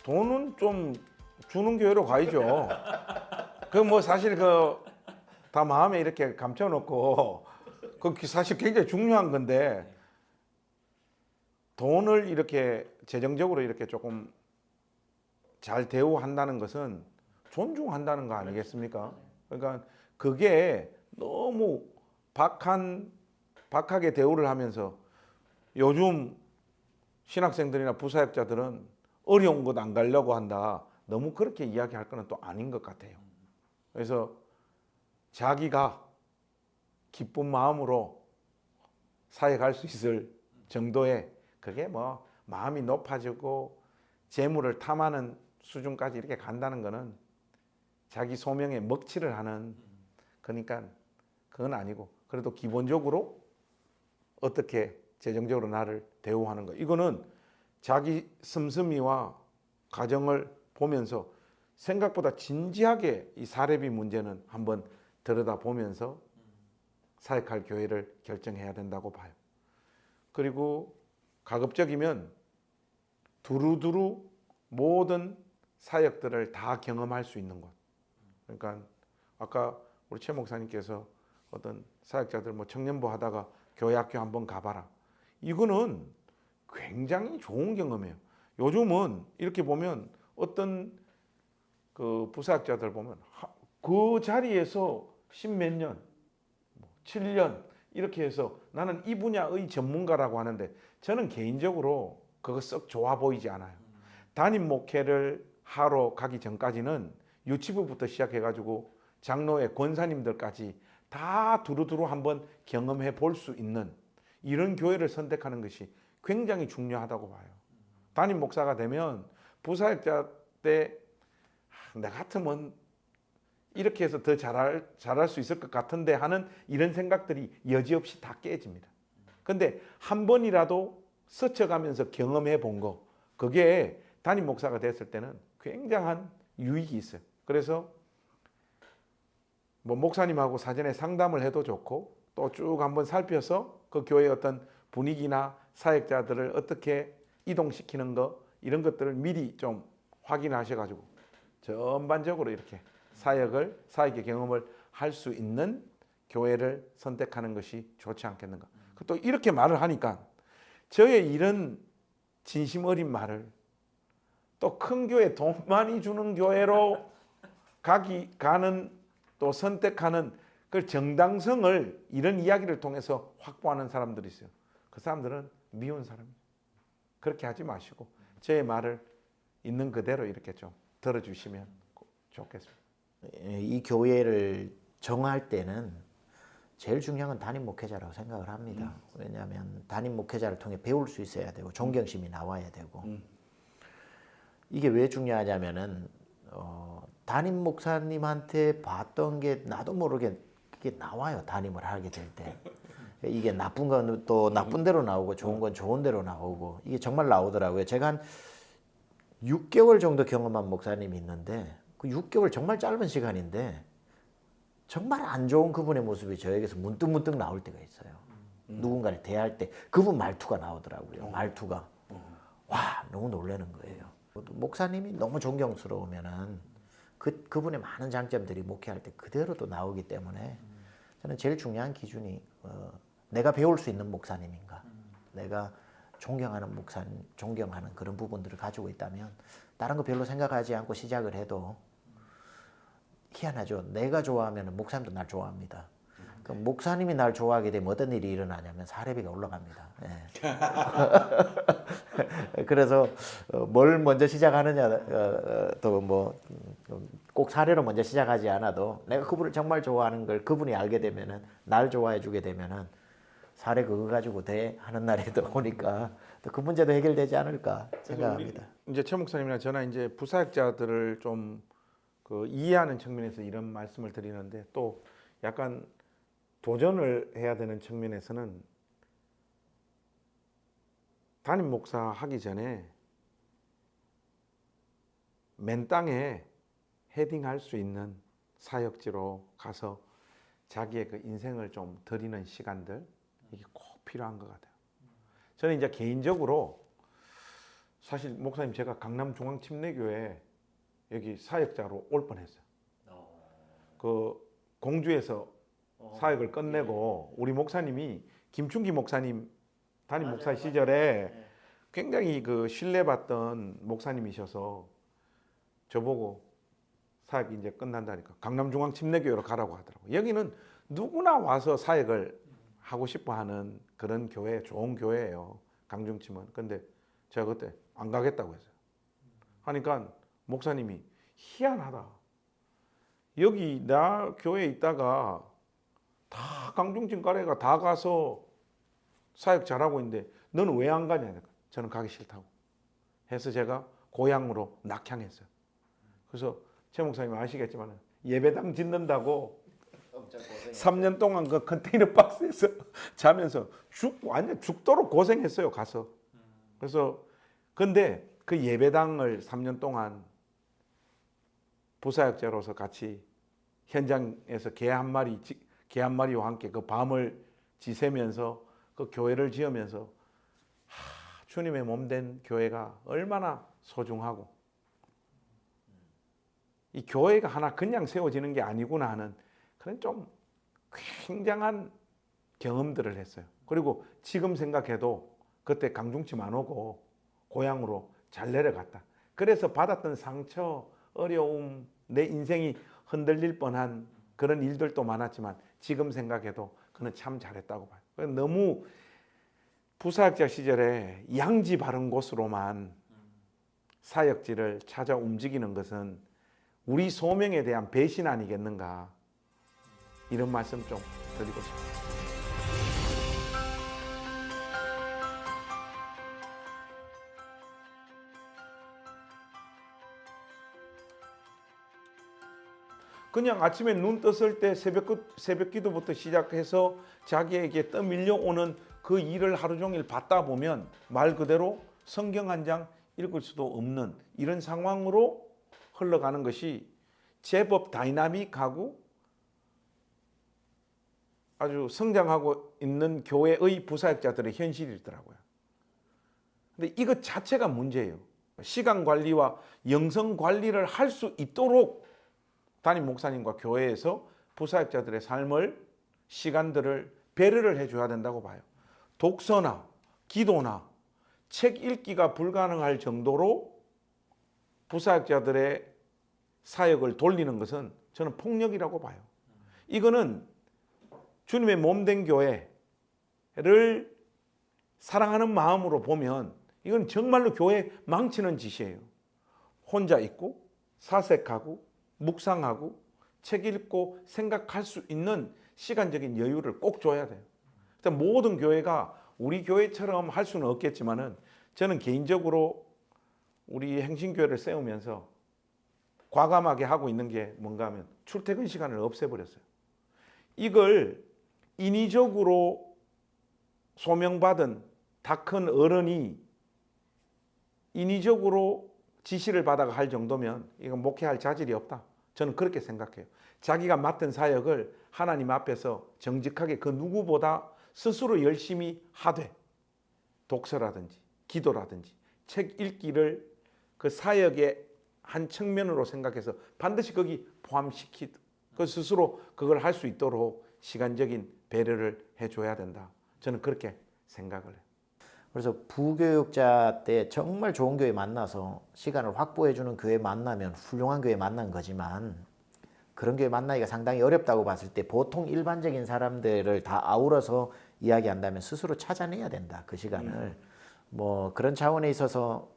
돈은 좀 주는 교회로 가야죠. 그 뭐 사실 그 다 마음에 이렇게 감춰놓고 그 사실 굉장히 중요한 건데 돈을 이렇게 재정적으로 이렇게 조금 잘 대우한다는 것은 존중한다는 거 아니겠습니까? 그러니까 그게 너무 박하게 대우를 하면서 요즘 신학생들이나 부사역자들은 어려운 곳 안 가려고 한다. 너무 그렇게 이야기할 거는 또 아닌 것 같아요. 그래서 자기가 기쁜 마음으로 사회 갈 수 있을 정도의 그게 뭐 마음이 높아지고 재물을 탐하는 수준까지 이렇게 간다는 거는 자기 소명에 먹칠을 하는 그러니까 그건 아니고 그래도 기본적으로 어떻게 재정적으로 나를 대우하는 거 이거는 자기 씀씀이와 가정을 보면서 생각보다 진지하게 이 사례비 문제는 한번 들여다보면서 사역할 교회를 결정해야 된다고 봐요. 그리고 가급적이면 두루두루 모든 사역들을 다 경험할 수 있는 곳. 그러니까 아까 우리 최 목사님께서 어떤 사역자들 뭐 청년부 하다가 교회 학교 한번 가봐라. 이거는 굉장히 좋은 경험이에요. 요즘은 이렇게 보면 어떤 그 부사역자들 보면 그 자리에서 십몇 년, 7년 이렇게 해서 나는 이 분야의 전문가라고 하는데 저는 개인적으로 그거 썩 좋아 보이지 않아요. 담임 목회를 하러 가기 전까지는 유치부부터 시작해가지고 장로의 권사님들까지 다 두루두루 한번 경험해 볼 수 있는 이런 교회를 선택하는 것이 굉장히 중요하다고 봐요. 담임 목사가 되면 부사역자 때 내 같으면 이렇게 해서 더 잘할 수 있을 것 같은데 하는 이런 생각들이 여지없이 다 깨집니다. 근데 한 번이라도 스쳐가면서 경험해 본 거, 그게 담임 목사가 됐을 때는 굉장한 유익이 있어요. 그래서 뭐 목사님하고 사전에 상담을 해도 좋고 또 쭉 한번 살펴서 그 교회의 어떤 분위기나 사역자들을 어떻게 이동시키는 거 이런 것들을 미리 좀 확인하셔가지고 전반적으로 이렇게 사역의 경험을 할 수 있는 교회를 선택하는 것이 좋지 않겠는가. 또 이렇게 말을 하니까 저의 이런 진심 어린 말을 또 큰 교회 돈 많이 주는 교회로 가는 또 선택하는 그 정당성을 이런 이야기를 통해서 확보하는 사람들이 있어요. 그 사람들은 미운 사람이에요. 그렇게 하지 마시고 제 말을 있는 그대로 이렇게 좀 들어주시면 좋겠습니다. 이 교회를 정할 때는 제일 중요한 건 담임 목회자라고 생각을 합니다. 왜냐하면 담임 목회자를 통해 배울 수 있어야 되고 존경심이 나와야 되고 이게 왜 중요하냐면은 담임 목사님한테 봤던 게 나도 모르게 그게 나와요. 담임을 하게 될 때. 이게 나쁜 건 또 나쁜 대로 나오고 좋은 건 좋은 대로 나오고 이게 정말 나오더라고요. 제가 한 6개월 정도 경험한 목사님이 있는데 그 6개월 정말 짧은 시간인데 정말 안 좋은 그분의 모습이 저에게서 문득문득 나올 때가 있어요. 누군가를 대할 때 그분 말투가 나오더라고요. 말투가. 와, 너무 놀라는 거예요. 목사님이 너무 존경스러우면은 그분의 많은 장점들이 목회할 때 그대로 또 나오기 때문에 저는 제일 중요한 기준이 내가 배울 수 있는 목사님인가, 내가 존경하는 목사님, 존경하는 그런 부분들을 가지고 있다면 다른 거 별로 생각하지 않고 시작을 해도 희한하죠. 내가 좋아하면 목사님도 날 좋아합니다. 그럼 목사님이 날 좋아하게 되면 어떤 일이 일어나냐면 사례비가 올라갑니다. 예. 그래서 뭘 먼저 시작하느냐 또 뭐 꼭 사례로 먼저 시작하지 않아도 내가 그분을 정말 좋아하는 걸 그분이 알게 되면은 날 좋아해 주게 되면은 사례 그거 가지고 돼 하는 날이 또 오니까 또 그 문제도 해결되지 않을까 생각합니다. 이제 최 목사님이나 저나 이제 부사역자들을 좀 그 이해하는 측면에서 이런 말씀을 드리는데 또 약간 도전을 해야 되는 측면에서는 담임 목사 하기 전에 맨 땅에 헤딩할 수 있는 사역지로 가서 자기의 그 인생을 좀 드리는 시간들 이게 꼭 필요한 것 같아요. 저는 이제 개인적으로 사실 목사님 제가 강남중앙침례교회 여기 사역자로 올 뻔했어요. 그 공주에서 사역을 끝내고 우리 목사님이 김충기 목사님 담임 목사 시절에 굉장히 그 신뢰받던 목사님이셔서 저보고 사역이 이제 끝난다니까 강남중앙침례교회로 가라고 하더라고요. 여기는 누구나 와서 사역을 하고 싶어하는 그런 교회, 좋은 교회예요. 강중침은. 근데 제가 그때 안 가겠다고 했어요. 하니까 목사님이 희한하다. 여기 나 교회에 있다가 다 강중침 가래가 다 가서 사역 잘하고 있는데 너는 왜 안 가냐? 저는 가기 싫다고 해서 제가 고향으로 낙향했어요. 그래서 최 목사님 아시겠지만 예배당 짓는다고 3년 동안 그 컨테이너 박스에서 자면서 완전 죽도록 고생했어요. 가서. 그래서 근데 그 예배당을 3년 동안 부사역자로서 같이 현장에서 개 한 마리와 함께 그 밤을 지새면서 그 교회를 지으면서 주님의 몸된 교회가 얼마나 소중하고 이 교회가 하나 그냥 세워지는 게 아니구나 하는 그런 좀 굉장한 경험들을 했어요. 그리고 지금 생각해도 그때 강중침 안 오고 고향으로 잘 내려갔다. 그래서 받았던 상처, 어려움, 내 인생이 흔들릴 뻔한 그런 일들도 많았지만 지금 생각해도 그는 참 잘했다고 봐요. 너무 부사역자 시절에 양지 바른 곳으로만 사역지를 찾아 움직이는 것은 우리 소명에 대한 배신 아니겠는가, 이런 말씀 좀 드리고 싶습니다. 그냥 아침에 눈 떴을 때 새벽 기도부터 시작해서 자기에게 떠밀려오는 그 일을 하루 종일 받다 보면 말 그대로 성경 한 장 읽을 수도 없는 이런 상황으로 흘러가는 것이 제법 다이나믹하고 아주 성장하고 있는 교회의 부사역자들의 현실이더라고요. 근데 이것 자체가 문제예요. 시간 관리와 영성 관리를 할 수 있도록 담임 목사님과 교회에서 부사역자들의 삶을, 시간들을 배려를 해줘야 된다고 봐요. 독서나 기도나 책 읽기가 불가능할 정도로 부사역자들의 사역을 돌리는 것은 저는 폭력이라고 봐요. 이거는 주님의 몸된 교회를 사랑하는 마음으로 보면 이건 정말로 교회 망치는 짓이에요. 혼자 있고 사색하고 묵상하고 책 읽고 생각할 수 있는 시간적인 여유를 꼭 줘야 돼요. 모든 교회가 우리 교회처럼 할 수는 없겠지만은 저는 개인적으로 우리 행신교회를 세우면서 과감하게 하고 있는 게 뭔가 하면 출퇴근 시간을 없애버렸어요. 이걸 인위적으로 소명받은 다 큰 어른이 인위적으로 지시를 받아가 할 정도면 이건 목회할 자질이 없다. 저는 그렇게 생각해요. 자기가 맡은 사역을 하나님 앞에서 정직하게 그 누구보다 스스로 열심히 하되 독서라든지 기도라든지 책 읽기를 그 사역의 한 측면으로 생각해서 반드시 거기 포함시키듯 그 스스로 그걸 할 수 있도록 시간적인 배려를 해줘야 된다. 저는 그렇게 생각을 해요. 그래서 부교육자 때 정말 좋은 교회 만나서 시간을 확보해주는 교회 만나면 훌륭한 교회 만난 거지만 그런 교회 만나기가 상당히 어렵다고 봤을 때 보통 일반적인 사람들을 다 아우러서 이야기한다면 스스로 찾아내야 된다. 그 시간을. 뭐 그런 차원에 있어서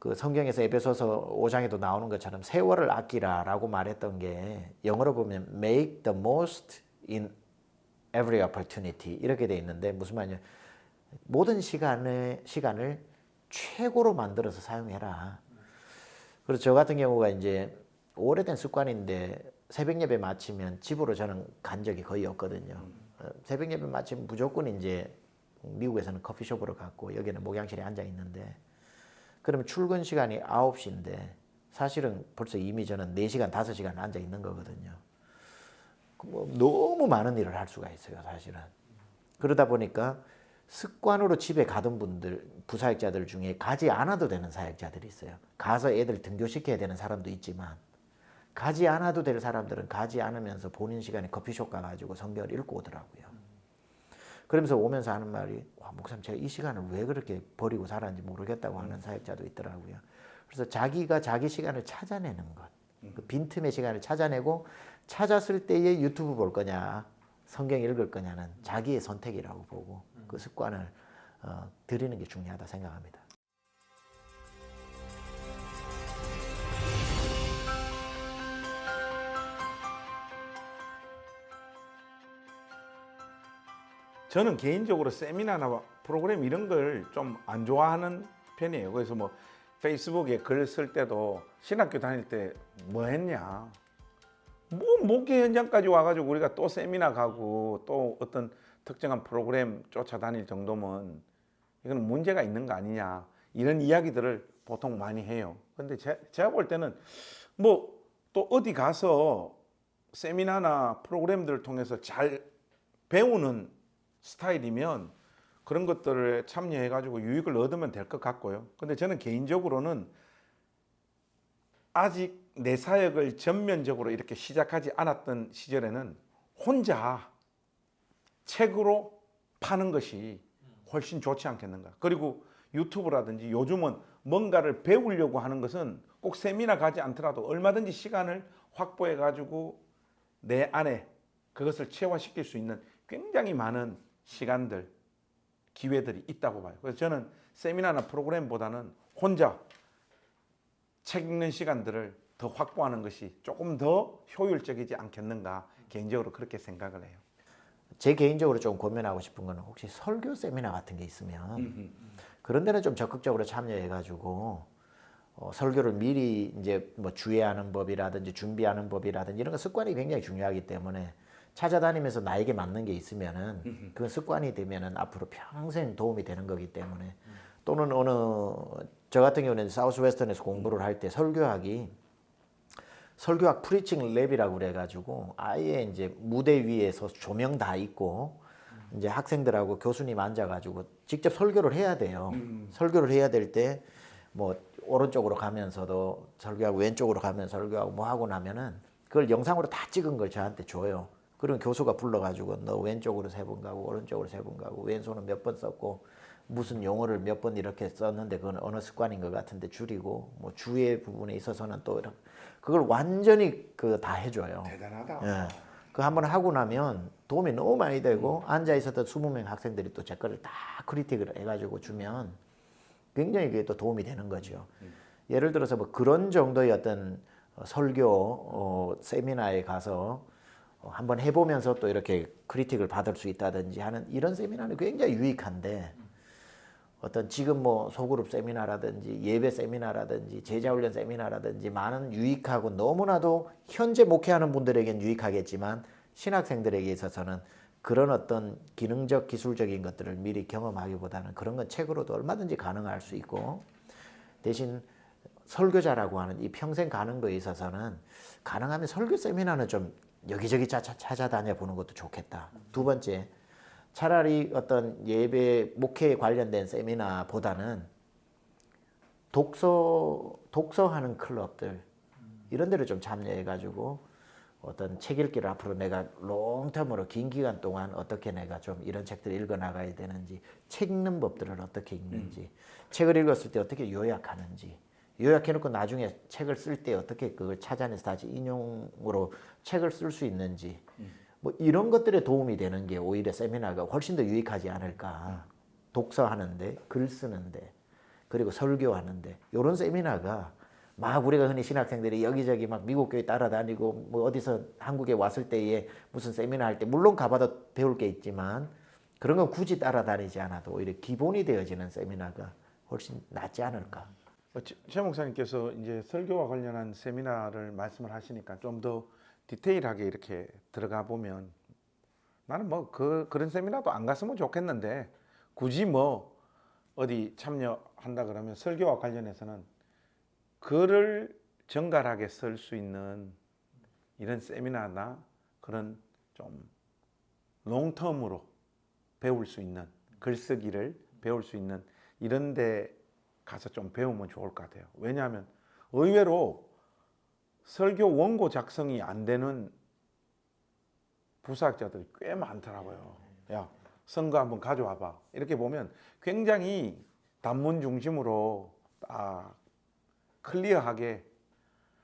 그 성경에서 에베소서 5장에도 나오는 것처럼 세월을 아끼라라고 말했던 게 영어로 보면 make the most in every opportunity 이렇게 돼 있는데 무슨 말이냐? 모든 시간을 최고로 만들어서 사용해라. 그래서 저 같은 경우가 이제 오래된 습관인데 새벽 예배 마치면 집으로 저는 간 적이 거의 없거든요. 새벽 예배 마치면 무조건 이제 미국에서는 커피숍으로 갔고 여기는 목양실에 앉아 있는데 그러면 출근 시간이 9시인데 사실은 벌써 이미 저는 4시간, 5시간 앉아 있는 거거든요. 뭐 너무 많은 일을 할 수가 있어요, 사실은. 그러다 보니까 습관으로 집에 가던 분들, 부사역자들 중에 가지 않아도 되는 사역자들이 있어요. 가서 애들 등교시켜야 되는 사람도 있지만 가지 않아도 될 사람들은 가지 않으면서 본인 시간에 커피숍 가가지고 성경을 읽고 오더라고요. 그러면서 오면서 하는 말이 와, 목사님 제가 이 시간을 왜 그렇게 버리고 살았는지 모르겠다고 하는 사역자도 있더라고요. 그래서 자기가 자기 시간을 찾아내는 것, 그 빈틈의 시간을 찾아내고 찾았을 때에 유튜브 볼 거냐 성경 읽을 거냐는 자기의 선택이라고 보고 그 습관을 들이는 게 중요하다 생각합니다. 저는 개인적으로 세미나나 프로그램 이런 걸 좀 안 좋아하는 편이에요. 그래서 뭐 페이스북에 글 쓸 때도 신학교 다닐 때 뭐 했냐, 뭐 목회 현장까지 와가지고 우리가 또 세미나 가고 또 어떤 특정한 프로그램 쫓아다닐 정도면 이건 문제가 있는 거 아니냐, 이런 이야기들을 보통 많이 해요. 근데 제가 볼 때는 뭐 또 어디 가서 세미나나 프로그램들을 통해서 잘 배우는 스타일이면 그런 것들을 참여해가지고 유익을 얻으면 될 것 같고요. 근데 저는 개인적으로는 아직 내 사역을 전면적으로 이렇게 시작하지 않았던 시절에는 혼자 책으로 파는 것이 훨씬 좋지 않겠는가. 그리고 유튜브라든지 요즘은 뭔가를 배우려고 하는 것은 꼭 세미나 가지 않더라도 얼마든지 시간을 확보해 가지고 내 안에 그것을 체화시킬 수 있는 굉장히 많은 시간들, 기회들이 있다고 봐요. 그래서 저는 세미나나 프로그램보다는 혼자 책 읽는 시간들을 더 확보하는 것이 조금 더 효율적이지 않겠는가, 개인적으로 그렇게 생각을 해요. 제 개인적으로 좀 고민하고 싶은 거는 혹시 설교 세미나 같은 게 있으면 그런 데는 좀 적극적으로 참여해가지고 설교를 미리 이제 뭐 주의하는 법이라든지 준비하는 법이라든지 이런 거 습관이 굉장히 중요하기 때문에 찾아다니면서 나에게 맞는 게 있으면은 그건 습관이 되면은 앞으로 평생 도움이 되는 거기 때문에 또는 어느 저 같은 경우는 사우스웨스턴에서 공부를 할 때 설교학 프리칭 랩이라고 그래가지고 아예 이제 무대 위에서 조명 다 있고 이제 학생들하고 교수님 앉아가지고 직접 설교를 해야 돼요. 설교를 해야 될 때 뭐 오른쪽으로 가면서도 설교하고 왼쪽으로 가면서 설교하고 뭐 하고 나면은 그걸 영상으로 다 찍은 걸 저한테 줘요. 그러면 교수가 불러가지고 너 왼쪽으로 세 번 가고 오른쪽으로 세 번 가고 왼손은 몇 번 썼고 무슨 용어를 몇 번 이렇게 썼는데 그건 어느 습관인 것 같은데 줄이고 뭐 주의 부분에 있어서는 또 이렇게 그걸 완전히 그 다 해줘요. 대단하다. 예. 그 한번 하고 나면 도움이 너무 많이 되고 앉아 있었던 20명 학생들이 또 제 거를 다 크리틱을 해가지고 주면 굉장히 그게 또 도움이 되는 거죠. 예를 들어서 뭐 그런 정도의 어떤 설교 세미나에 가서 한번 해보면서 또 이렇게 크리틱을 받을 수 있다든지 하는 이런 세미나는 굉장히 유익한데 어떤 지금 뭐 소그룹 세미나라든지 예배 세미나라든지 제자훈련 세미나라든지 많은 유익하고 너무나도 현재 목회하는 분들에겐 유익하겠지만 신학생들에게 있어서는 그런 어떤 기능적 기술적인 것들을 미리 경험하기보다는 그런 건 책으로도 얼마든지 가능할 수 있고 대신 설교자라고 하는 이 평생 가는 거에 있어서는 가능하면 설교 세미나는 좀 여기저기 찾아다녀 보는 것도 좋겠다. 두 번째, 차라리 어떤 예배 목회에 관련된 세미나보다는 독서하는 클럽들 이런 데를 좀 참여해가지고 어떤 책 읽기를 앞으로 내가 롱텀으로 긴 기간 동안 어떻게 내가 좀 이런 책들을 읽어 나가야 되는지 책 읽는 법들을 어떻게 읽는지 책을 읽었을 때 어떻게 요약하는지 요약해놓고 나중에 책을 쓸 때 어떻게 그걸 찾아내서 다시 인용으로 책을 쓸 수 있는지 뭐 이런 것들에 도움이 되는 게 오히려 세미나가 훨씬 더 유익하지 않을까. 독서하는데, 글 쓰는데, 그리고 설교하는데 이런 세미나가 막 우리가 흔히 신학생들이 여기저기 막 미국 교회 따라다니고 뭐 어디서 한국에 왔을 때에 무슨 세미나 할 때 물론 가봐도 배울 게 있지만 그런 건 굳이 따라다니지 않아도 오히려 기본이 되어지는 세미나가 훨씬 낫지 않을까. 최 목사님께서 이제 설교와 관련한 세미나를 말씀을 하시니까 좀 더 디테일하게 이렇게 들어가 보면 나는 뭐 그런 세미나도 안 갔으면 좋겠는데 굳이 뭐 어디 참여한다 그러면 설교와 관련해서는 글을 정갈하게 쓸 수 있는 이런 세미나나 그런 좀 롱텀으로 배울 수 있는 글쓰기를 배울 수 있는 이런 데 가서 좀 배우면 좋을 것 같아요. 왜냐하면 의외로 설교 원고 작성이 안 되는 부사학자들이 꽤 많더라고요. 야, 성가 한번 가져와봐. 이렇게 보면 굉장히 단문 중심으로 딱 클리어하게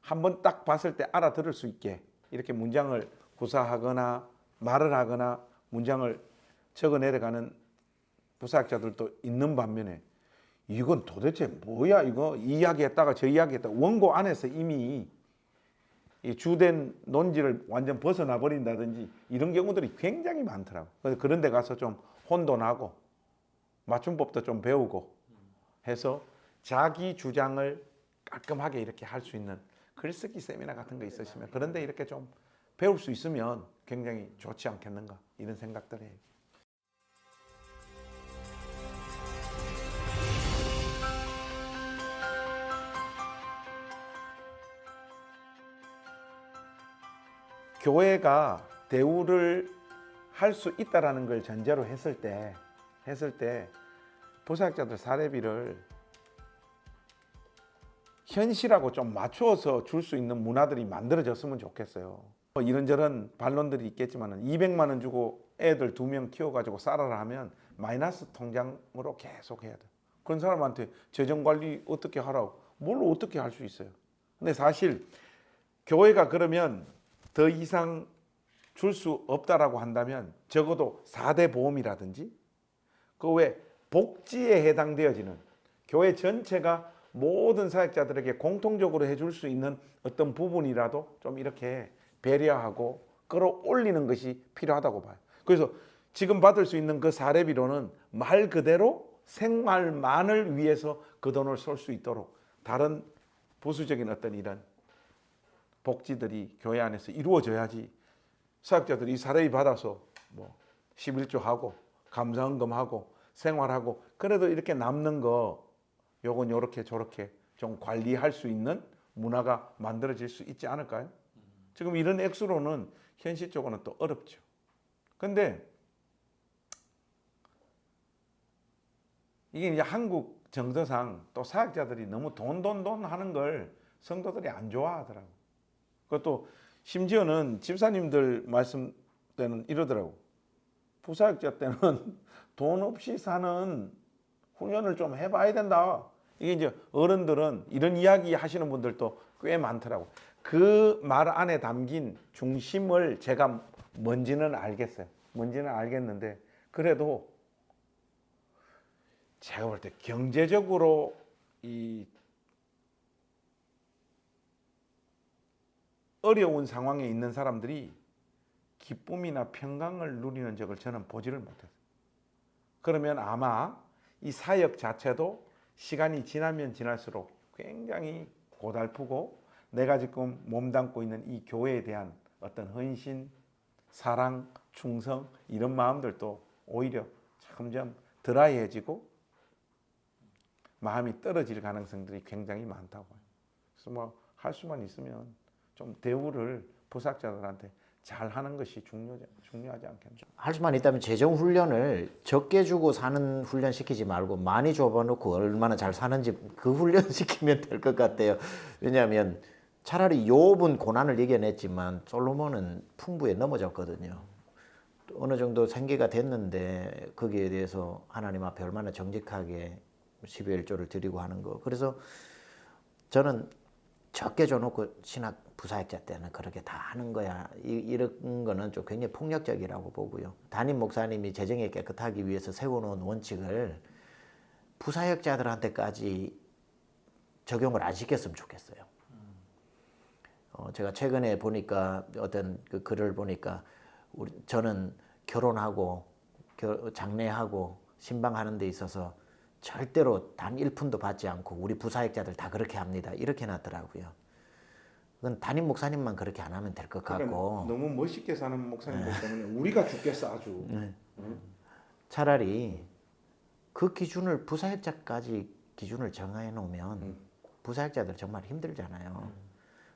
한번 딱 봤을 때 알아들을 수 있게 이렇게 문장을 구사하거나 말을 하거나 문장을 적어 내려가는 부사학자들도 있는 반면에 이건 도대체 뭐야 이거 이 이야기했다가 저 이야기했다가 원고 안에서 이미 이 주된 논지를 완전 벗어나 버린다든지 이런 경우들이 굉장히 많더라고. 그래서 그런 데 가서 좀 혼돈하고 맞춤법도 좀 배우고 해서 자기 주장을 깔끔하게 이렇게 할 수 있는 글쓰기 세미나 같은 거 있으시면 그런데 이렇게 좀 배울 수 있으면 굉장히 좋지 않겠는가 이런 생각들 해요. 교회가 대우를 할 수 있다라는 걸 전제로 했을 때 부사학자들 사례비를 현실하고 좀 맞추어서 줄 수 있는 문화들이 만들어졌으면 좋겠어요. 이런저런 반론들이 있겠지만 200만 원 주고 애들 2명 키워가지고 살아라 하면 마이너스 통장으로 계속 해야 돼. 그런 사람한테 재정관리 어떻게 하라고 뭘 어떻게 할 수 있어요. 근데 사실 교회가 그러면 더 이상 줄 수 없다라고 한다면 적어도 4대 보험이라든지 그 외 복지에 해당되어지는 교회 전체가 모든 사역자들에게 공통적으로 해줄 수 있는 어떤 부분이라도 좀 이렇게 배려하고 끌어올리는 것이 필요하다고 봐요. 그래서 지금 받을 수 있는 그 사례비로는 말 그대로 생활만을 위해서 그 돈을 쓸 수 있도록 다른 부수적인 어떤 이런 복지들이 교회 안에서 이루어져야지 사역자들이 이 사례비 받아서 뭐 11조 하고 감사헌금 하고 생활하고 그래도 이렇게 남는 거 요건 요렇게 저렇게 좀 관리할 수 있는 문화가 만들어질 수 있지 않을까요? 지금 이런 액수로는 현실적으로는 또 어렵죠. 근데 이게 이제 한국 정서상 또 사역자들이 너무 돈 하는 걸 성도들이 안 좋아하더라고. 그것도 심지어는 집사님들 말씀 때는 이러더라고. 부사역자 때는 돈 없이 사는 훈련을 좀 해봐야 된다. 이게 이제 어른들은 이런 이야기 하시는 분들도 꽤 많더라고. 그 말 안에 담긴 중심을 제가 뭔지는 알겠어요. 뭔지는 알겠는데 그래도 제가 볼 때 경제적으로 이 어려운 상황에 있는 사람들이 기쁨이나 평강을 누리는 적을 저는 보지를 못했어요. 그러면 아마 이 사역 자체도 시간이 지나면 지날수록 굉장히 고달프고 내가 지금 몸담고 있는 이 교회에 대한 어떤 헌신, 사랑, 충성 이런 마음들도 오히려 점점 드라이해지고 마음이 떨어질 가능성들이 굉장히 많다고 해요. 그래서 뭐 할 수만 있으면 좀 대우를 부사학자들한테 잘 하는 것이 중요하지 않겠나. 할 수만 있다면 재정 훈련을 적게 주고 사는 훈련 시키지 말고 많이 줘봐놓고 얼마나 잘 사는지 그 훈련 시키면 될 것 같아요. 왜냐하면 차라리 욥은 고난을 이겨냈지만 솔로몬은 풍부에 넘어졌거든요. 어느 정도 생계가 됐는데 거기에 대해서 하나님 앞에 얼마나 정직하게 12월 1조를 드리고 하는 거. 그래서 저는 적게 줘놓고 신학 부사역자 때는 그렇게 다 하는 거야. 이런 거는 좀 굉장히 폭력적이라고 보고요. 담임 목사님이 재정이 깨끗하기 위해서 세워놓은 원칙을 부사역자들한테까지 적용을 안 시켰으면 좋겠어요. 제가 최근에 보니까 어떤 그 글을 보니까 저는 결혼하고 장례하고 신방하는 데 있어서 절대로 단 1푼도 받지 않고 우리 부사역자들 다 그렇게 합니다. 이렇게 놨더라고요. 그건 담임 목사님만 그렇게 안 하면 될 것 같고. 그러니까 너무 멋있게 사는 목사님들 때문에 우리가 죽겠어 아주. 차라리 그 기준을 부사역자까지 기준을 정해 놓으면 부사역자들 정말 힘들잖아요.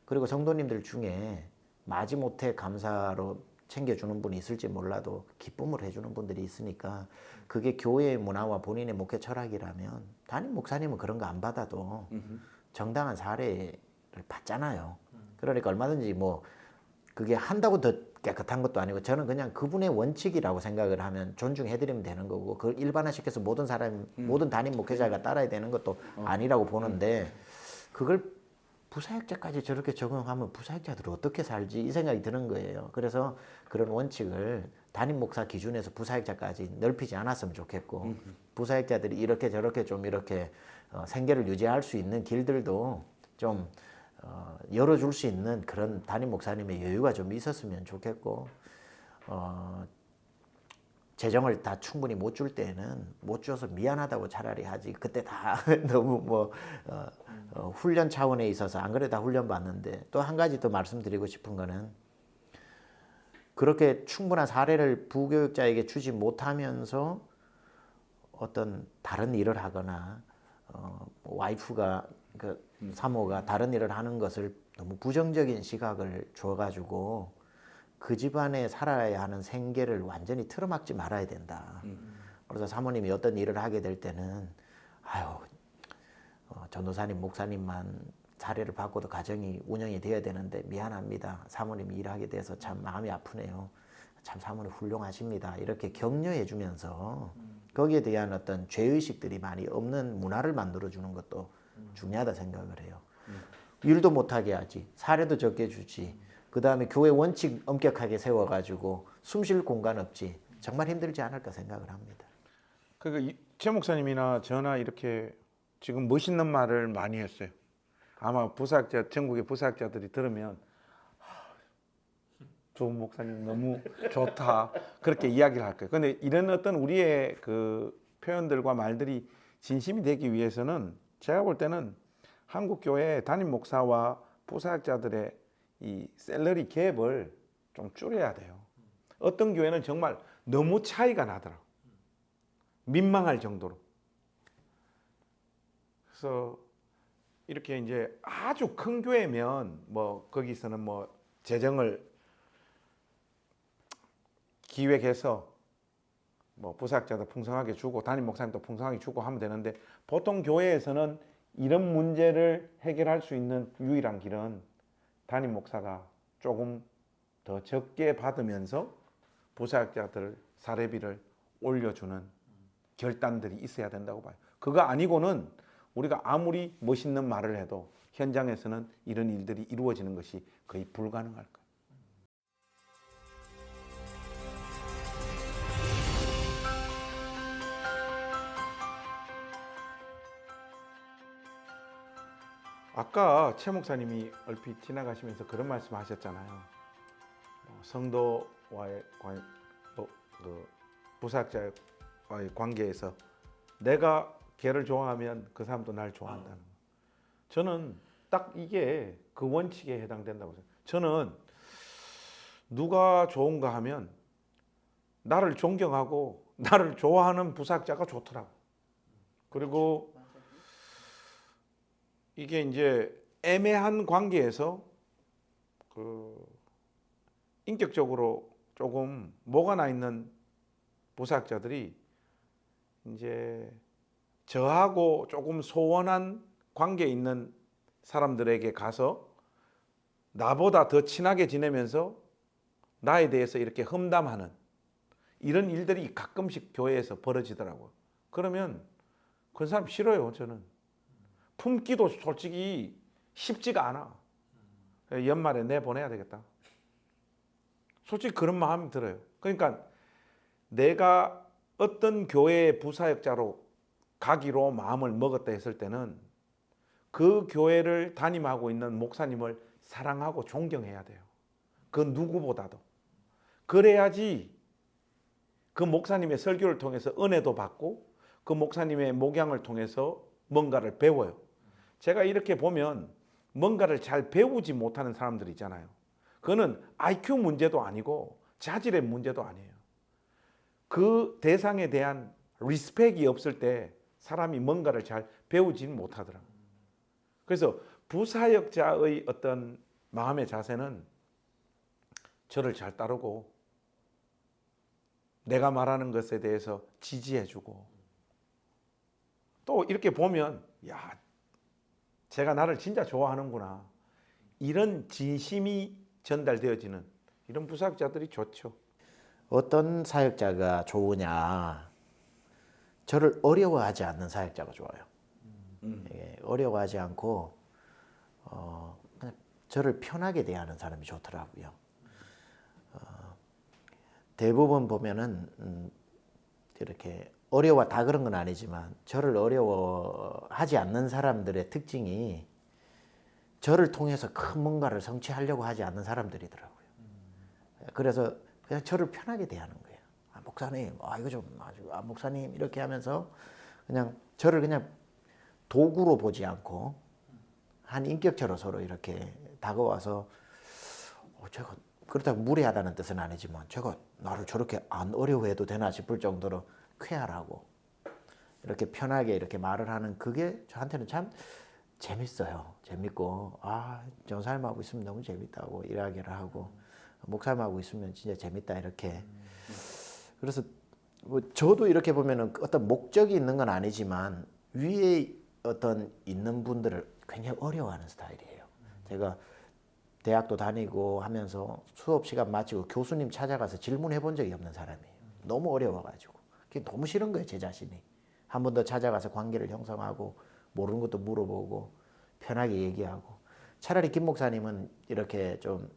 그리고 성도님들 중에 마지못해 감사로 챙겨주는 분이 있을지 몰라도 기쁨을 해주는 분들이 있으니까 그게 교회의 문화와 본인의 목회 철학이라면 담임 목사님은 그런 거 안 받아도 정당한 사례를 받잖아요. 그러니까 얼마든지 뭐 그게 한다고 더 깨끗한 것도 아니고 저는 그냥 그분의 원칙이라고 생각을 하면 존중해드리면 되는 거고 그걸 일반화시켜서 모든 사람 모든 담임 목회자가 따라야 되는 것도 아니라고 보는데 그걸 부사역자까지 저렇게 적용하면 부사역자들은 어떻게 살지 이 생각이 드는 거예요. 그래서 그런 원칙을 담임 목사 기준에서 부사역자까지 넓히지 않았으면 좋겠고 부사역자들이 이렇게 저렇게 좀 이렇게 생계를 유지할 수 있는 길들도 좀 열어줄 수 있는 그런 담임 목사님의 여유가 좀 있었으면 좋겠고 재정을 다 충분히 못 줄 때는 못 줘서 미안하다고 차라리 하지 그때 다 너무 뭐 훈련 차원에 있어서 안 그래 다 훈련 받는데 또 한 가지 더 말씀드리고 싶은 거는 그렇게 충분한 사례를 부교육자에게 주지 못하면서 어떤 다른 일을 하거나 와이프가 그 사모가 다른 일을 하는 것을 너무 부정적인 시각을 줘가지고 그 집안에 살아야 하는 생계를 완전히 틀어막지 말아야 된다. 그래서 사모님이 어떤 일을 하게 될 때는 아유 전도사님 목사님만 사례를 받고도 가정이 운영이 되어야 되는데 미안합니다. 사모님이 일하게 돼서 참 마음이 아프네요. 참 사모님 훌륭하십니다. 이렇게 격려해 주면서 거기에 대한 어떤 죄의식들이 많이 없는 문화를 만들어 주는 것도 중요하다 생각을 해요. 일도 못하게 하지. 사례도 적게 주지. 그 다음에 교회 원칙 엄격하게 세워가지고 숨 쉴 공간 없지. 정말 힘들지 않을까 생각을 합니다. 그러니까 최 목사님이나 저나 이렇게 지금 멋있는 말을 많이 했어요. 아마 부사학자 전국의 부사학자들이 들으면 좋은 목사님 너무 좋다 그렇게 이야기를 할 거예요. 그런데 이런 어떤 우리의 그 표현들과 말들이 진심이 되기 위해서는 제가 볼 때는 한국 교회 담임 목사와 부사학자들의 이 셀러리 갭을 좀 줄여야 돼요. 어떤 교회는 정말 너무 차이가 나더라고. 민망할 정도로. 그래서 이렇게 이제 아주 큰 교회면 뭐 거기서는 뭐 재정을 기획해서 뭐 부사학자도 풍성하게 주고 담임 목사님도 풍성하게 주고 하면 되는데 보통 교회에서는 이런 문제를 해결할 수 있는 유일한 길은 담임 목사가 조금 더 적게 받으면서 부사학자들 사례비를 올려주는 결단들이 있어야 된다고 봐요. 그거 아니고는 우리가 아무리 멋있는 말을 해도 현장에서는 이런 일들이 이루어지는 것이 거의 불가능할 거예요. 아까 최 목사님이 얼핏 지나가시면서 그런 말씀하셨잖아요. 성도와의 그 부사학자와의 관계에서 내가 걔를 좋아하면 그 사람도 날 좋아한다는 거. 저는 딱 이게 그 원칙에 해당된다고 생각해요. 저는 누가 좋은가 하면 나를 존경하고 나를 좋아하는 부사학자가 좋더라고. 그리고 이게 이제 애매한 관계에서 그 인격적으로 조금 뭐가 나 있는 부사학자들이 이제 저하고 조금 소원한 관계에 있는 사람들에게 가서 나보다 더 친하게 지내면서 나에 대해서 이렇게 험담하는 이런 일들이 가끔씩 교회에서 벌어지더라고요. 그러면 그 사람 싫어요, 저는. 품기도 솔직히 쉽지가 않아. 연말에 내보내야 되겠다. 솔직히 그런 마음이 들어요. 그러니까 내가 어떤 교회의 부사역자로 가기로 마음을 먹었다 했을 때는 그 교회를 담임하고 있는 목사님을 사랑하고 존경해야 돼요. 그 누구보다도. 그래야지 그 목사님의 설교를 통해서 은혜도 받고 그 목사님의 목양을 통해서 뭔가를 배워요. 제가 이렇게 보면 뭔가를 잘 배우지 못하는 사람들 있잖아요. 그거는 IQ 문제도 아니고 자질의 문제도 아니에요. 그 대상에 대한 리스펙이 없을 때 사람이 뭔가를 잘 배우지는 못하더라고요. 그래서 부사역자의 어떤 마음의 자세는 저를 잘 따르고 내가 말하는 것에 대해서 지지해주고 또 이렇게 보면 야, 제가 나를 진짜 좋아하는구나 이런 진심이 전달되어지는 이런 부사역자들이 좋죠. 어떤 사역자가 좋으냐? 저를 어려워하지 않는 사역자가 좋아요. 예, 어려워하지 않고 그냥 저를 편하게 대하는 사람이 좋더라고요. 대부분 보면은 이렇게 다 그런 건 아니지만 저를 어려워하지 않는 사람들의 특징이 저를 통해서 큰 뭔가를 성취하려고 하지 않는 사람들이더라고요. 그래서 그냥 저를 편하게 대하는 거예요. 아, 목사님, 이거 좀 아주 목사님 이렇게 하면서 그냥 저를 그냥 도구로 보지 않고 한 인격체로 서로 이렇게 다가와서 제가 그렇다고 무례하다는 뜻은 아니지만 제가 나를 저렇게 안 어려워해도 되나 싶을 정도로 쾌활하고 이렇게 편하게 이렇게 말을 하는 그게 저한테는 참 재밌어요. 재밌고 전사님하고 있으면 너무 재밌다고 이야기를 하고 목사님하고 있으면 진짜 재밌다 이렇게. 그래서 뭐 저도 이렇게 보면은 어떤 목적이 있는 건 아니지만 위에 어떤 있는 분들을 굉장히 어려워하는 스타일이에요. 제가 대학도 다니고 하면서 수업 시간 마치고 교수님 찾아가서 질문해 본 적이 없는 사람이에요. 너무 어려워가지고 그게 너무 싫은 거예요. 제 자신이. 한 번 더 찾아가서 관계를 형성하고 모르는 것도 물어보고 편하게 얘기하고. 차라리 김 목사님은 이렇게 좀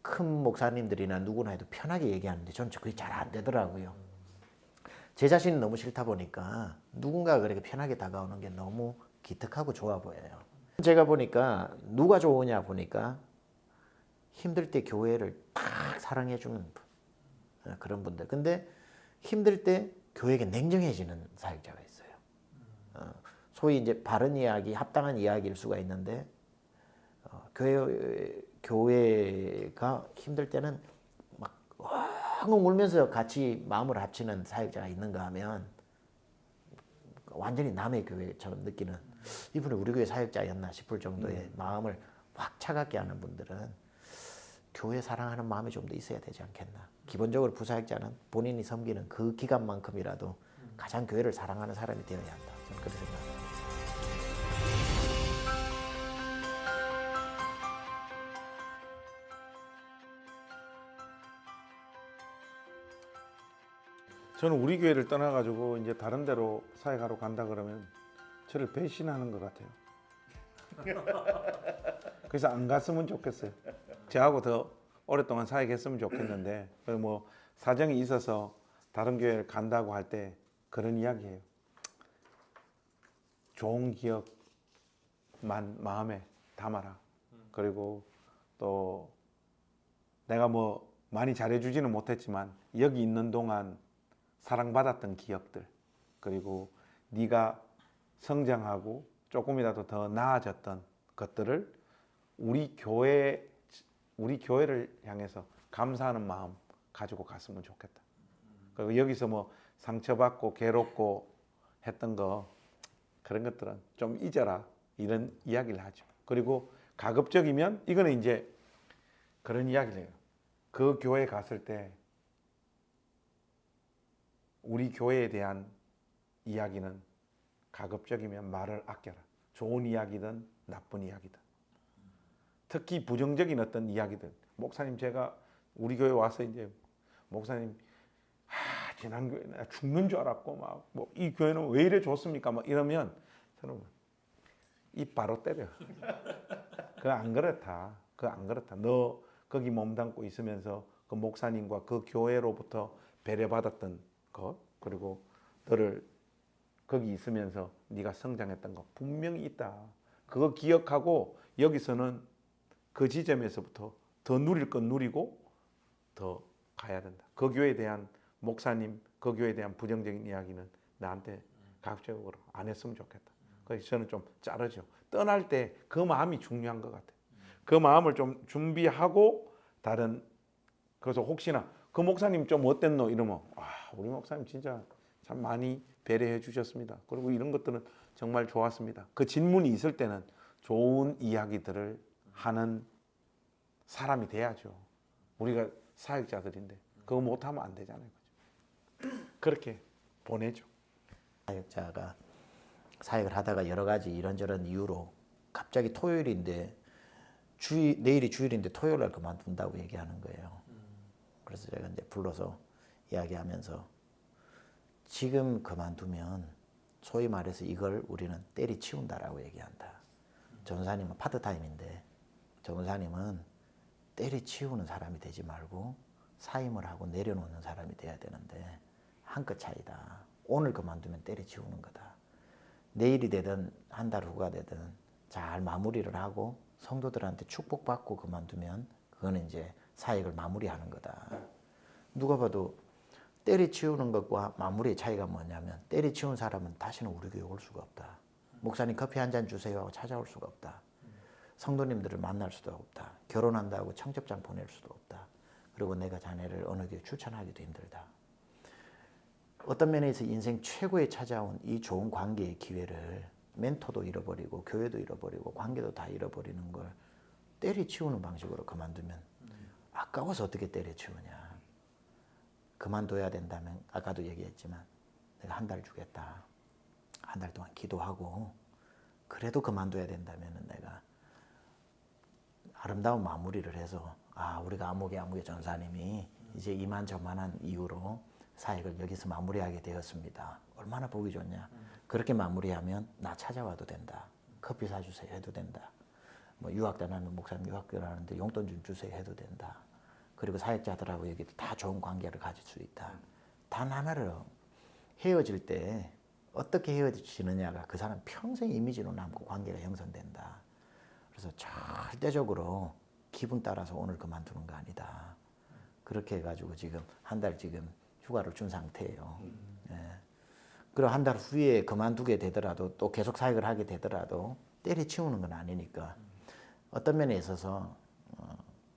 큰 목사님들이나 누구나 해도 편하게 얘기하는데 저는 그게 잘 안 되더라고요. 제 자신이 너무 싫다 보니까 누군가가 그렇게 편하게 다가오는 게 너무 기특하고 좋아 보여요. 제가 보니까 누가 좋으냐 보니까 힘들 때 교회를 딱 사랑해주는 그런 분들. 근데 힘들 때 교회에게 냉정해지는 사역자가 있어요. 소위 이제 바른 이야기, 합당한 이야기일 수가 있는데 교회가 힘들 때는 막 엉엉 울면서 같이 마음을 합치는 사역자가 있는가 하면 완전히 남의 교회처럼 느끼는 이분이 우리 교회 사역자였나 싶을 정도의 마음을 확 차갑게 하는 분들은 교회 사랑하는 마음이 좀 더 있어야 되지 않겠나. 기본적으로 부사역자는 본인이 섬기는 그 기간만큼이라도 가장 교회를 사랑하는 사람이 되어야 한다. 저는 그렇게 생각합니다. 저는 우리 교회를 떠나가지고 이제 다른 데로 사역하러 간다 그러면 저를 배신하는 것 같아요. 그래서 안 갔으면 좋겠어요. 저하고 더 오랫동안 사역했으면 좋겠는데 뭐 사정이 있어서 다른 교회를 간다고 할 때 그런 이야기예요. 좋은 기억만 마음에 담아라. 그리고 또 내가 뭐 많이 잘해주지는 못했지만 여기 있는 동안 사랑받았던 기억들, 그리고 네가 성장하고 조금이라도 더 나아졌던 것들을 우리 교회를 향해서 감사하는 마음 가지고 갔으면 좋겠다. 그리고 여기서 뭐 상처받고 괴롭고 했던 거, 그런 것들은 좀 잊어라, 이런 이야기를 하죠. 그리고 가급적이면 이거는 이제 그런 이야기를 해요. 그 교회 갔을 때 우리 교회에 대한 이야기는 가급적이면 말을 아껴라. 좋은 이야기든 나쁜 이야기든. 특히 부정적인 어떤 이야기들. 목사님, 제가 우리 교회 와서 이제 목사님, 지난 교회 나 죽는 줄 알았고 막 뭐 이 교회는 왜 이래 좋습니까? 막 이러면 저는 입 바로 때려. 그거 안 그렇다. 그거 안 그렇다. 너 거기 몸담고 있으면서 그 목사님과 그 교회로부터 배려받았던 것, 그리고 너를 거기 있으면서 네가 성장했던 거 분명히 있다. 그거 기억하고 여기서는 그 지점에서부터 더 누릴 건 누리고 더 가야 된다. 그 교회에 대한 목사님, 그 교회에 대한 부정적인 이야기는 나한테 가급적으로 안 했으면 좋겠다. 그래서 저는 좀 자르죠. 떠날 때 그 마음이 중요한 것 같아요. 그 마음을 좀 준비하고 그래서 혹시나 그 목사님 좀 어땠노 이러면 우리 목사님 진짜 참 많이 배려해 주셨습니다. 그리고 이런 것들은 정말 좋았습니다. 그 질문이 있을 때는 좋은 이야기들을 하는 사람이 돼야죠. 우리가 사역자들인데 그거 못하면 안 되잖아요. 그렇게 보내죠. 사역자가 사역을 하다가 여러 가지 이런저런 이유로 갑자기 토요일인데 내일이 주일인데 토요일 날 그만둔다고 얘기하는 거예요. 그래서 제가 이제 불러서 이야기하면서 지금 그만두면 소위 말해서 이걸 우리는 때리치운다라고 얘기한다. 전사님은 파트타임인데 전사님은 때리치우는 사람이 되지 말고 사임을 하고 내려놓는 사람이 돼야 되는데 한 끗 차이다. 오늘 그만두면 때리치우는 거다. 내일이 되든 한 달 후가 되든 잘 마무리를 하고 성도들한테 축복받고 그만두면 그거는 이제 사역을 마무리하는 거다. 누가 봐도 때리치우는 것과 마무리의 차이가 뭐냐면 때리치운 사람은 다시는 우리 교회 올 수가 없다. 목사님 커피 한 잔 주세요 하고 찾아올 수가 없다. 성도님들을 만날 수도 없다. 결혼한다고 청첩장 보낼 수도 없다. 그리고 내가 자네를 어느 교회 추천하기도 힘들다. 어떤 면에서 인생 최고에 찾아온 이 좋은 관계의 기회를 멘토도 잃어버리고 교회도 잃어버리고 관계도 다 잃어버리는 걸 때리치우는 방식으로 그만두면 아까워서 어떻게 때려치우냐. 그만둬야 된다면 아까도 얘기했지만 내가 한 달 주겠다. 한 달 동안 기도하고 그래도 그만둬야 된다면 내가 아름다운 마무리를 해서 우리가 아무개 전사님이 이제 이만저만한 이유로 사역을 여기서 마무리하게 되었습니다. 얼마나 보기 좋냐. 그렇게 마무리하면 나 찾아와도 된다. 커피 사주세요 해도 된다. 뭐 유학 떠나면 목사님 유학 떠나는데 용돈 좀 주세요 해도 된다. 그리고 사역자들하고 여기 다 좋은 관계를 가질 수 있다. 단 하나를 헤어질 때 어떻게 헤어지느냐가 그 사람 평생 이미지로 남고 관계가 형성된다. 그래서 절대적으로 기분 따라서 오늘 그만두는 거 아니다. 그렇게 해가지고 지금 한 달 지금 휴가를 준 상태예요. 예. 그리고 한 달 후에 그만두게 되더라도 또 계속 사역을 하게 되더라도 때려치우는 건 아니니까 어떤 면에 있어서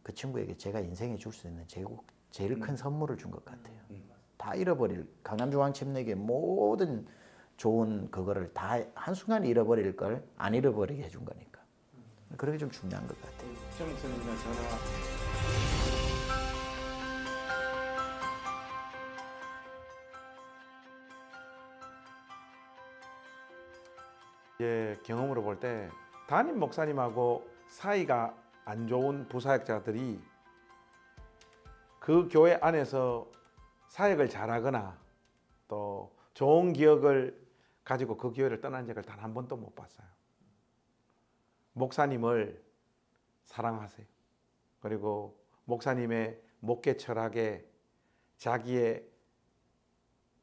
그 친구에게 제가 인생에 줄 수 있는 제일 큰 선물을 준 것 같아요. 다 잃어버릴 강남중앙침례교회 모든 좋은 그거를 다 한순간에 잃어버릴 걸 안 잃어버리게 해준 거니까. 그게 좀 중요한 것 같아요. 최목사님과 전화 이제 경험으로 볼 때 담임 목사님하고 사이가 안 좋은 부사역자들이 그 교회 안에서 사역을 잘하거나 또 좋은 기억을 가지고 그 교회를 떠난 적을 단 한 번도 못 봤어요. 목사님을 사랑하세요. 그리고 목사님의 목회 철학에 자기의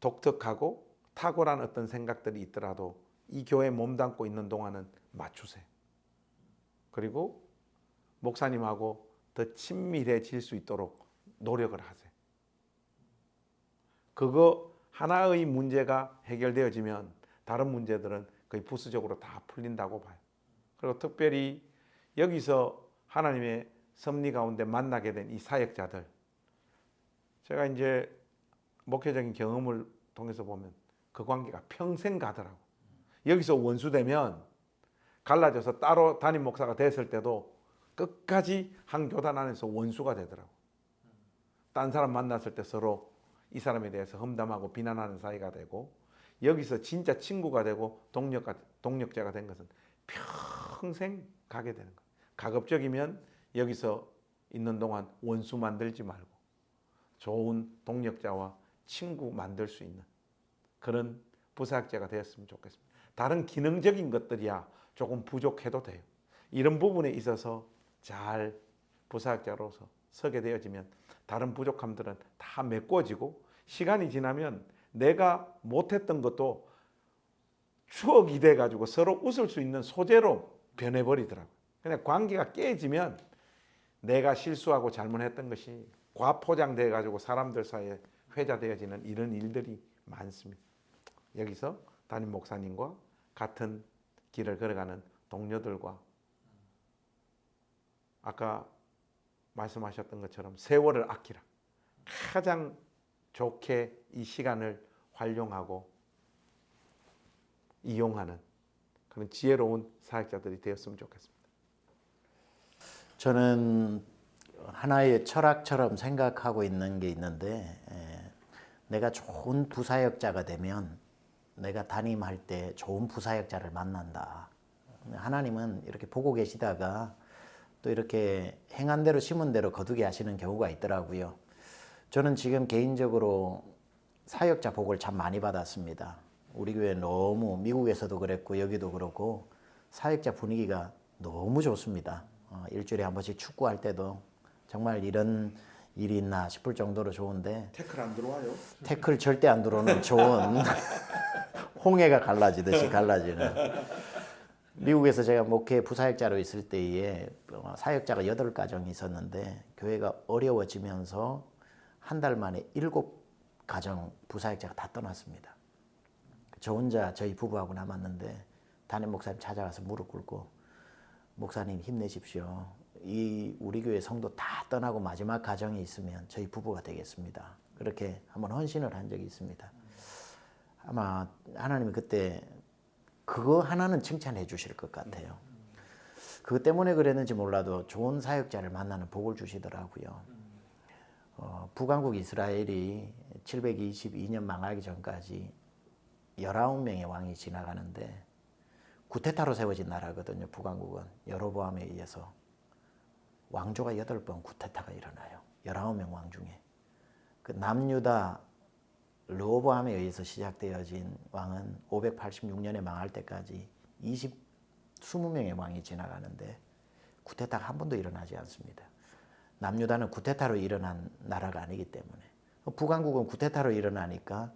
독특하고 탁월한 어떤 생각들이 있더라도 이 교회에 몸담고 있는 동안은 맞추세요. 그리고 목사님하고 더 친밀해질 수 있도록 노력을 하세요. 그거 하나의 문제가 해결되어지면 다른 문제들은 거의 부수적으로 다 풀린다고 봐요. 그리고 특별히 여기서 하나님의 섭리 가운데 만나게 된 이 사역자들, 제가 이제 목회적인 경험을 통해서 보면 그 관계가 평생 가더라고. 여기서 원수되면 갈라져서 따로 담임 목사가 됐을 때도 끝까지 한 교단 안에서 원수가 되더라고. 딴 사람 만났을 때 서로 이 사람에 대해서 험담하고 비난하는 사이가 되고, 여기서 진짜 친구가 되고 동력자가 된 것은 평생 가게 되는 거예요. 가급적이면 여기서 있는 동안 원수 만들지 말고 좋은 동력자와 친구 만들 수 있는 그런 부사역자가 되었으면 좋겠습니다. 다른 기능적인 것들이야 조금 부족해도 돼요. 이런 부분에 있어서 잘 부사역자로서 서게 되어지면 다른 부족함들은 다 메꿔지고 시간이 지나면 내가 못했던 것도 추억이 돼가지고 서로 웃을 수 있는 소재로 변해버리더라고요. 그냥 관계가 깨지면 내가 실수하고 잘못했던 것이 과포장돼가지고 사람들 사이에 회자되어지는 이런 일들이 많습니다. 여기서 담임 목사님과 같은 길을 걸어가는 동료들과 아까 말씀하셨던 것처럼 세월을 아끼라. 가장 좋게 이 시간을 활용하고 이용하는 그런 지혜로운 사역자들이 되었으면 좋겠습니다. 저는 하나의 철학처럼 생각하고 있는 게 있는데 내가 좋은 부사역자가 되면 내가 담임할 때 좋은 부사역자를 만난다. 하나님은 이렇게 보고 계시다가 또 이렇게 행한 대로 심은 대로 거두게 하시는 경우가 있더라고요. 저는 지금 개인적으로 사역자 복을 참 많이 받았습니다. 우리 교회 너무 미국에서도 그랬고 여기도 그렇고 사역자 분위기가 너무 좋습니다. 일주일에 한 번씩 축구할 때도 정말 이런 일이 있나 싶을 정도로 좋은데 태클 안 들어와요? 태클 절대 안 들어오는 좋은 홍해가 갈라지듯이 갈라지는. 미국에서 제가 목회 부사역자로 있을 때에 사역자가 8가정이 있었는데 교회가 어려워지면서 한 달 만에 7가정 부사역자가 다 떠났습니다. 저 혼자 저희 부부하고 남았는데 담임 목사님 찾아가서 무릎 꿇고 목사님 힘내십시오. 이 우리 교회 성도 다 떠나고 마지막 가정이 있으면 저희 부부가 되겠습니다. 그렇게 한번 헌신을 한 적이 있습니다. 아마 하나님이 그때 그거 하나는 칭찬해 주실 것 같아요. 그것 때문에 그랬는지 몰라도 좋은 사역자를 만나는 복을 주시더라고요. 북왕국 이스라엘이 722년 망하기 전까지 19명의 왕이 지나가는데 구테타로 세워진 나라거든요. 북왕국은 여로보암에 의해서 왕조가 8번 구테타가 일어나요. 19명 왕 중에. 그 남유다 르호보암에 의해서 시작되어진 왕은 586년에 망할 때까지 20명의 왕이 지나가는데 구테타가 한 번도 일어나지 않습니다. 남유다는 구테타로 일어난 나라가 아니기 때문에. 북왕국은 구테타로 일어나니까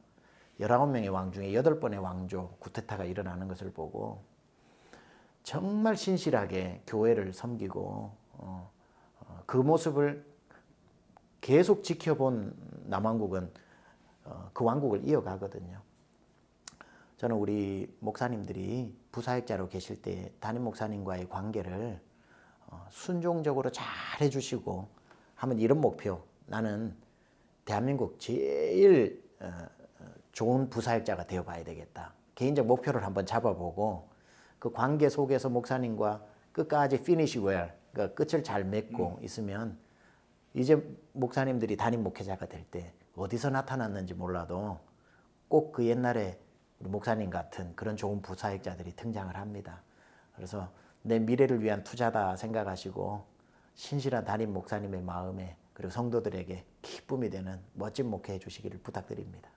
19명의 왕 중에 8번의 왕조 구테타가 일어나는 것을 보고 정말 신실하게 교회를 섬기고 그 모습을 계속 지켜본 남왕국은 그 왕국을 이어가거든요. 저는 우리 목사님들이 부사역자로 계실 때 담임 목사님과의 관계를 순종적으로 잘 해주시고 하면 이런 목표, 나는 대한민국 제일 좋은 부사역자가 되어봐야 되겠다. 개인적 목표를 한번 잡아보고 그 관계 속에서 목사님과 끝까지 finish well, 그러니까 끝을 잘 맺고 있으면 이제 목사님들이 담임 목회자가 될 때 어디서 나타났는지 몰라도 꼭 그 옛날에 우리 목사님 같은 그런 좋은 부사역자들이 등장을 합니다. 그래서 내 미래를 위한 투자다 생각하시고 신실한 담임 목사님의 마음에 그리고 성도들에게 기쁨이 되는 멋진 목회해 주시기를 부탁드립니다.